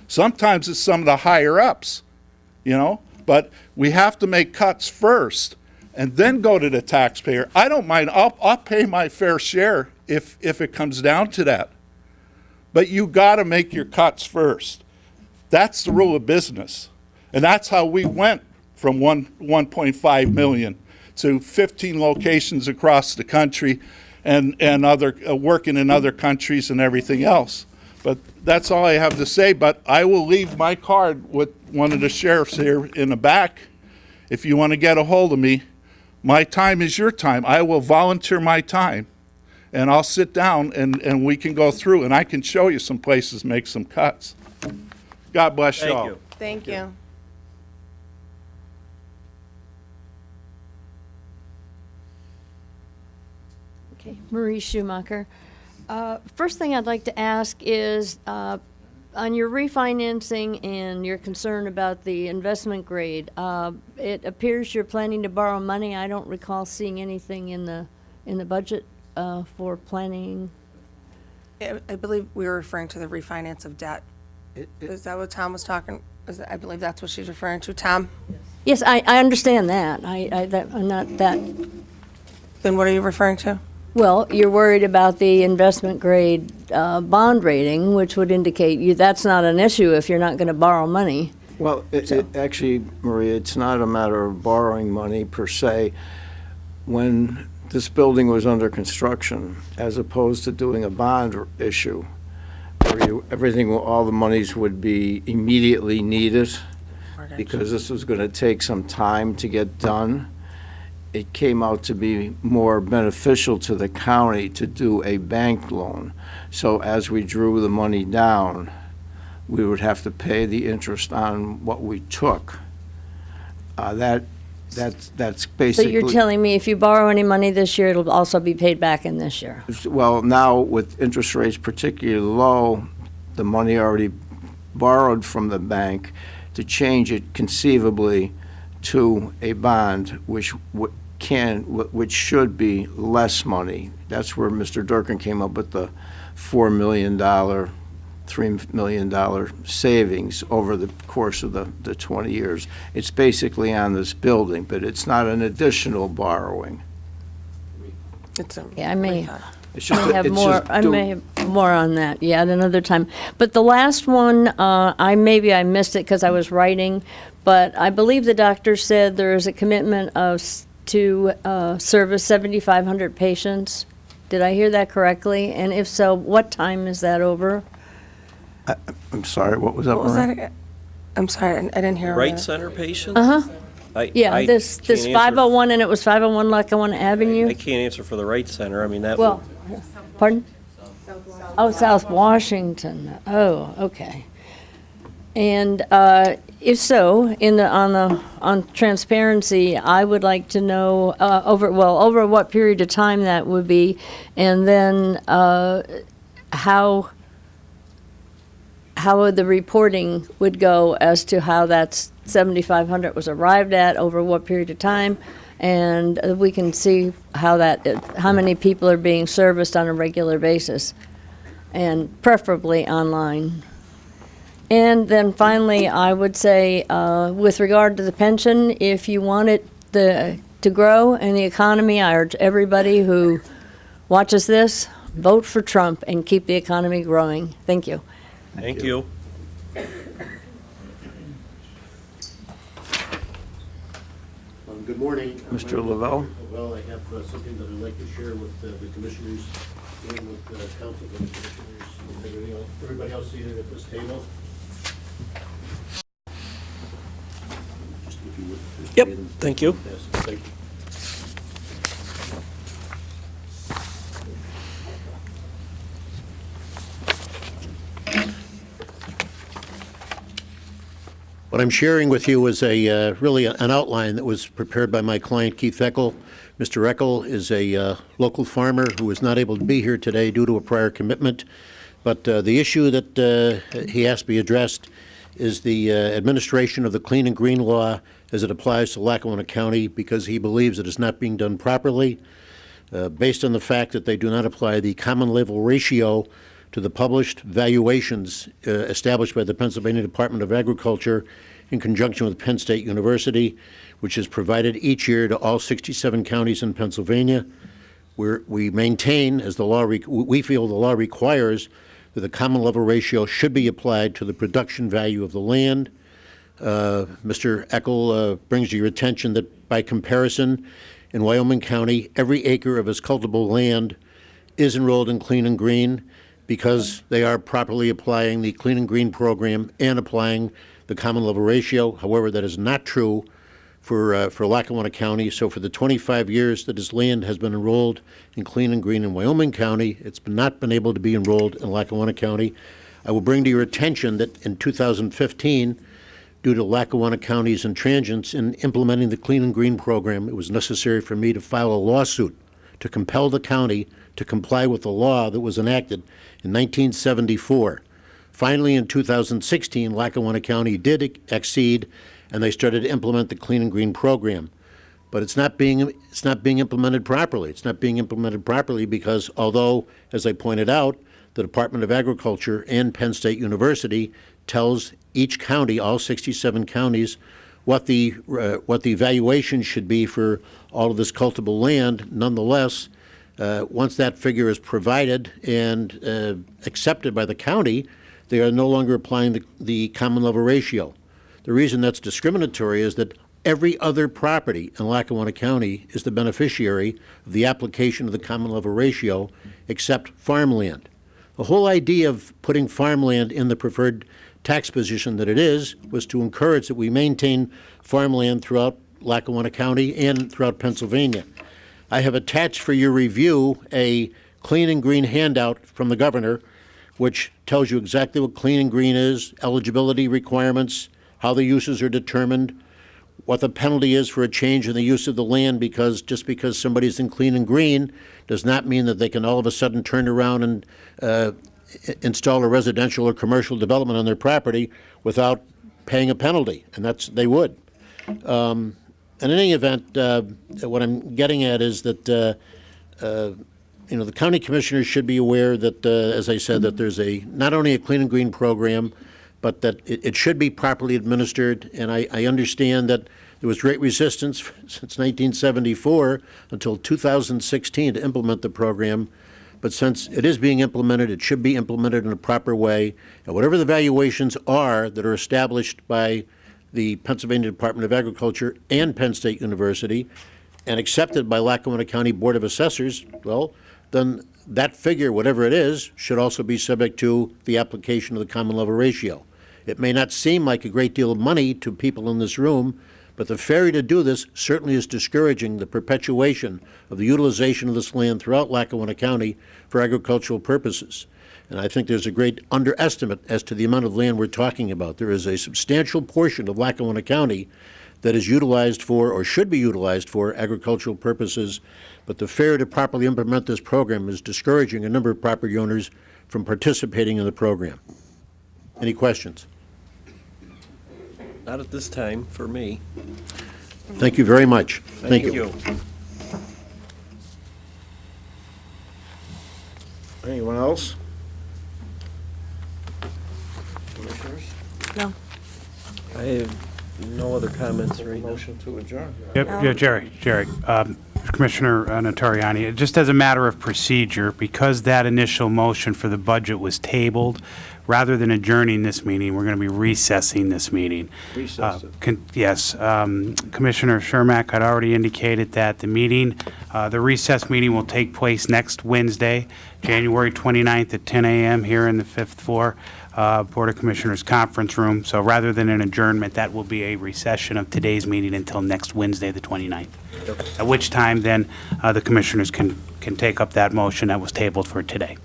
Sometimes it's some of the higher ups, but we have to make cuts first and then go to the taxpayer. I don't mind. I'll pay my fair share if it comes down to that. but you got to make your cuts first. That's the rule of business. And that's how we went from 1.5 million to 15 locations across the country and other working in other countries and everything else. But that's all I have to say. But I will leave my card with one of the sheriffs here in the back. If you want to get a hold of me, my time is your time. I will volunteer my time, and I'll sit down and we can go through, and I can show you some places, make some cuts. God bless you all. Thank you. Thank you. Okay, Marie Schumacher. First thing I'd like to ask is, on your refinancing and your concern about the investment grade, it appears you're planning to borrow money. I don't recall seeing anything in the budget for planning. I believe we were referring to the refinance of debt. Is that what Tom was talking? I believe that's what she's referring to. Tom? Yes, I understand that. I'm not that. Then what are you referring to? Well, you're worried about the investment grade bond rating, which would indicate that's not an issue if you're not going to borrow money. Well, actually, Maria, it's not a matter of borrowing money per se. When this building was under construction, as opposed to doing a bond issue, where all the monies would be immediately needed, because this was going to take some time to get done, it came out to be more beneficial to the county to do a bank loan. So as we drew the money down, we would have to pay the interest on what we took. That's basically. So you're telling me if you borrow any money this year, it'll also be paid back in this year? Well, now with interest rates particularly low, the money already borrowed from the bank, to change it conceivably to a bond, which should be less money. That's where Mr. Durkin came up with the $4 million, $3 million savings over the course of the 20 years. It's basically on this building, but it's not an additional borrowing. Yeah, I may It's just have more on that, yeah, at another time. But the last one, I missed it because I was writing, but I believe the doctor said there is a commitment to service 7,500 patients. Did I hear that correctly? And if so, what time is that over? I'm sorry, what was that? What was that again? I'm sorry, I didn't hear. Right center patients? Yeah, this 501, and it was 501 Lackawanna Avenue? I can't answer for the right center. I mean, that Well, pardon? Oh, South Washington. Oh, okay. And if so, on transparency, I would like to know over what period of time that would be, and then how the reporting would go as to how that 7,500 was arrived at, over what period of time, and we can see how many people are being serviced on a regular basis, and preferably online. And then finally, I would say, with regard to the pension, if you want it to grow in the economy, I urge everybody who watches this, vote for Trump and keep the economy growing. Thank you. Thank you. Good morning. Mr. Lavelle? Well, I have something that I'd like to share with the commissioners and with the council of commissioners. Everybody else seated at this table? Just if you would, Yep, thank you. Yes, thank you. What I'm sharing with you is really an outline that was prepared by my client, Keith Eckel. Mr. Eckel is a local farmer who is not able to be here today due to a prior commitment. But the issue that he has to be addressed is the administration of the Clean and Green Law as it applies to Lackawanna County, because he believes it is not being done properly, based on the fact that they do not apply the common level ratio to the published valuations established by the Pennsylvania Department of Agriculture in conjunction with Penn State University, which is provided each year to all 67 counties in Pennsylvania. We maintain, as the law, we feel the law requires, that the common level ratio should be applied to the production value of the land. Mr. Eckel brings to your attention that by comparison, in Wyoming County, every acre of its cultivable land is enrolled in Clean and Green because they are properly applying the Clean and Green program and applying the common level ratio. However, that is not true for Lackawanna County. So for the 25 years that this land has been enrolled in Clean and Green in Wyoming County, it's not been able to be enrolled in Lackawanna County. I will bring to your attention that in 2015, due to Lackawanna County's intransigence in implementing the Clean and Green program, it was necessary for me to file a lawsuit to compel the county to comply with the law that was enacted in 1974. Finally, in 2016, Lackawanna County did accede, and they started to implement the Clean and Green program. But it's not being implemented properly. It's not being implemented properly because although, as I pointed out, the Department of Agriculture and Penn State University tells each county, all 67 counties, what the valuation should be for all of this cultivable land. Nonetheless, once that figure is provided and accepted by the county, they are no longer applying the common level ratio. The reason that's discriminatory is that every other property in Lackawanna County is the beneficiary of the application of the common level ratio except farmland. The whole idea of putting farmland in the preferred tax position that it is was to encourage that we maintain farmland throughout Lackawanna County and throughout Pennsylvania. I have attached for your review a Clean and Green handout from the governor, which tells you exactly what Clean and Green is, eligibility requirements, how the uses are determined, what the penalty is for a change in the use of the land, because just because somebody's in Clean and Green does not mean that they can all of a sudden turn around and install a residential or commercial development on their property without paying a penalty, and they would. In any event, what I'm getting at is that the county commissioners should be aware that, as I said, that there's not only a Clean and Green program, but that it should be properly administered. And I understand that there was great resistance since 1974 until 2016 to implement the program. But since it is being implemented, it should be implemented in a proper way. And whatever the valuations are that are established by the Pennsylvania Department of Agriculture and Penn State University and accepted by Lackawanna County Board of Assessors, well, then that figure, whatever it is, should also be subject to the application of the common level ratio. It may not seem like a great deal of money to people in this room, but the failure to do this certainly is discouraging the perpetuation of the utilization of this land throughout Lackawanna County for agricultural purposes. And I think there's a great underestimate as to the amount of land we're talking about. There is a substantial portion of Lackawanna County that is utilized for, or should be utilized for, agricultural purposes, but the failure to properly implement this program is discouraging a number of property owners from participating in the program. Any questions? Not at this time, for me. Thank you very much. Thank you. Anyone else? Commissioners? No. I have no other comments right now. Motion to adjourn. Yeah, Jerry, Commissioner Notarianni, just as a matter of procedure, because that initial motion for the budget was tabled, rather than adjourning this meeting, we're going to be recessing this meeting. Recess it. Yes, Commissioner Chermak had already indicated that the recess meeting will take place next Wednesday, January 29th at 10 a.m. here in the 5th floor Board of Commissioners conference room. So rather than an adjournment, that will be a recession of today's meeting until next Wednesday, the 29th. At which time then the commissioners can take up that motion that was tabled for today.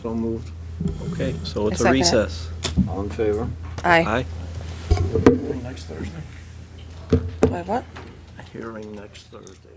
So moved. Okay, so it's I a second it. recess. All in favor? Aye. Next Thursday. Do I have what? Hearing next Thursday.